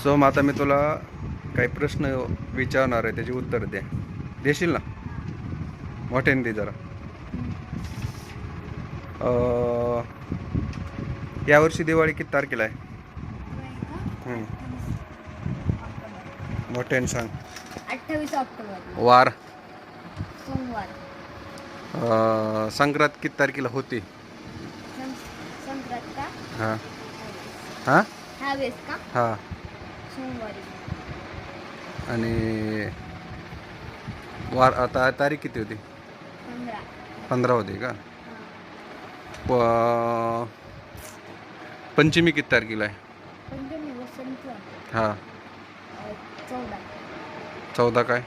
So मग आता मी तुला काही प्रश्न विचारणार आहे, त्याची उत्तर दे. देशील ना? मोठ्याने दे जरा. यावर्षी दिवाळी किती तारखेला आहे? मोठ्याने सांग. 28 ऑक्टोबर. वार. सोमवार. संक्रांत किती तारखेला होती? संक्रांत का? हां हां ह्यावेळेस का? हां. सोमवारी. आणि वार आता तारीख किती होती? 15. 15 होती का? पंचमी किती तारखेला आहे? पंचमी वसंत. हां. 14. 14 काय?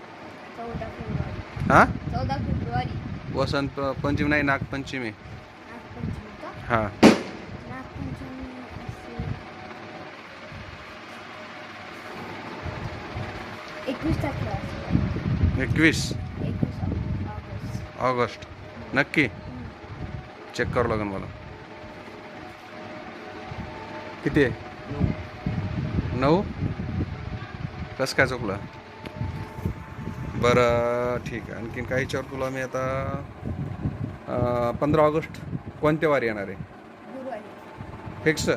14 फेब्रुवारी. हां. 14 फेब्रुवारी. वसंत पंचमी नाही, नागपंचमी. नागपंचमी का? हां. नागपंचमी असेल 21 तारखेला असेल. 21 21 ऑगस्ट. ऑगस्ट. नक्की चेक करावं लागेल मला. किती आहे? 9. कसं काय चुकलं? बरं ठीक आहे. आणखीन काही विचार तुला मी आता. 15 ऑगस्ट कोणत्या वारी येणार आहे? गुरुवारी. फिक्स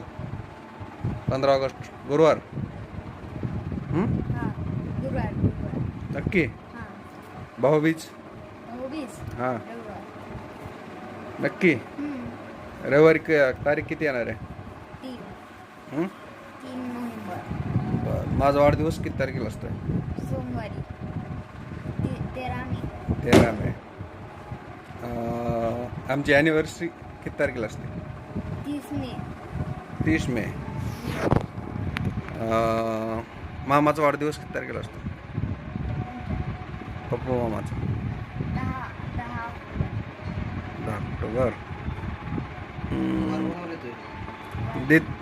15 ऑगस्ट गुरुवार. हां, गुरुवार. नक्की. हां. भाऊबीज. 26. हां रविवार. नक्की. रविवारी तारीख किती येणार आहे? 3 नोव्हेंबर. बरं. माझा वाढदिवस किती तारखेला असतो? सोमवारी. 13 मे. 13 मे. आमची ॲनिव्हर्सरी किती तारखेला असते? 30 मे. 30 मे. मामाचा वाढदिवस किती तारखेला असतो? पप्पू मामाचा 10 ऑक्टोबर.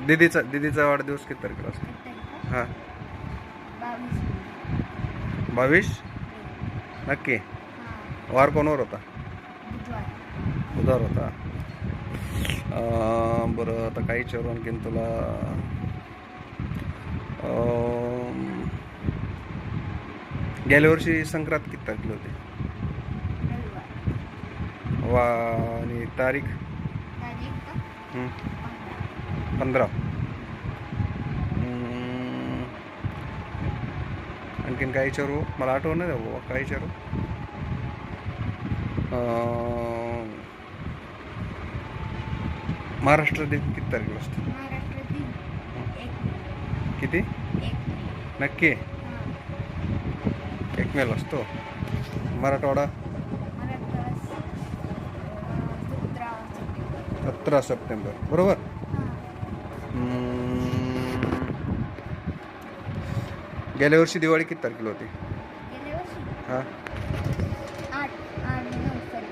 दीदीचा वाढदिवस किती तारखेला असतो? हां 22. 22. नक्की. हां. वार कोणावर होता? बुधवार. बुधवार होता. बरं आता काही विचारू आणखीन तुला. गेल्या वर्षी संक्रांत किती तारखेला होती? रविवार. आणि तारीख? तारीख का? 15. आणखीन काय विचारू? मला आठवण नाही बाबा. काय विचारू? महाराष्ट्र दिन किती तारखेला असतो? महाराष्ट्र दिन 1 किती? 1 नक्की. 1 मेला असतो. मराठवाडा? मराठवाडा 17 सप्टेंबर. बरोबर. गेल्या वर्षी दिवाळी किती तारखेला होती? गेल्या वर्षी हां 8 आणि 9 सॉरी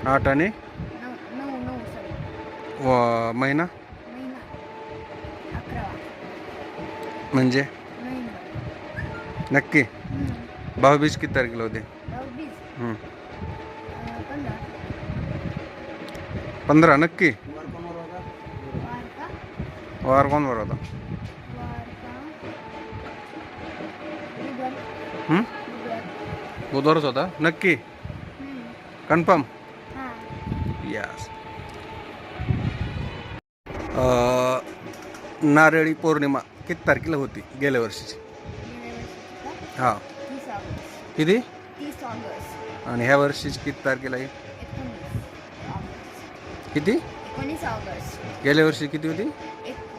8 आणि 9 सॉरी महिना महिना 11 म्हणजे? नोव्हेंबर. नक्की. भाऊबीज किती तारखेला होते? 22. 15. नक्की. वार का? वार कोणवर होता? वार का? बुधवार. हं? बुधवार. बुधवारच होता. नक्की. कन्फर्म. हां. यस. नारळी पौर्णिमा किती तारखेला होती गेल्या वर्षीची? गेल्या वर्षी का? हां 30 ऑगस्ट. किती? 30 ऑगस्ट. आणि ह्या वर्षीची किती तारखेला आहे? 19 ऑगस्ट. किती? 19 ऑगस्ट. गेल्या वर्षी किती होती?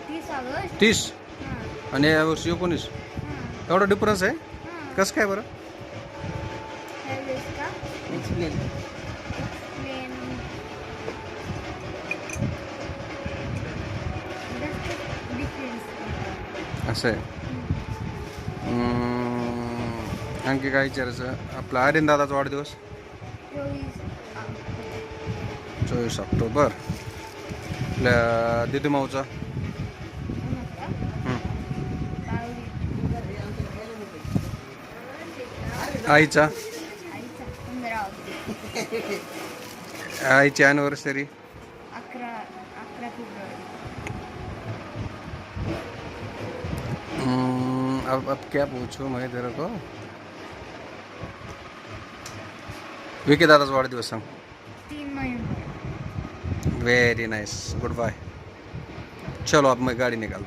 30 ऑगस्ट. 30 हां. आणि या वर्षी 19. हां. एवढा डिफरन्स आहे? हां. कसं काय बरं? ह्यावेळेस का? एक्सप्लेन. डिफरन्स. असं आहे. आणखी काय विचारायचं? आपला आर्यन दादाचा वाढदिवस 24 ऑक्टोबर. आपल्या दिदी माऊचा? आईचा? 15 ऑगस्ट. आईची ॲनिव्हर्सरी? 11 फेब्रुवारी. अब क्या पूछूं मैं तेरे को. विकी दादाचा वाढदिवस सांग. 3 नोव्हेंबर. Very nice. Good bye. चलो अब मैं गाड़ी निकाल.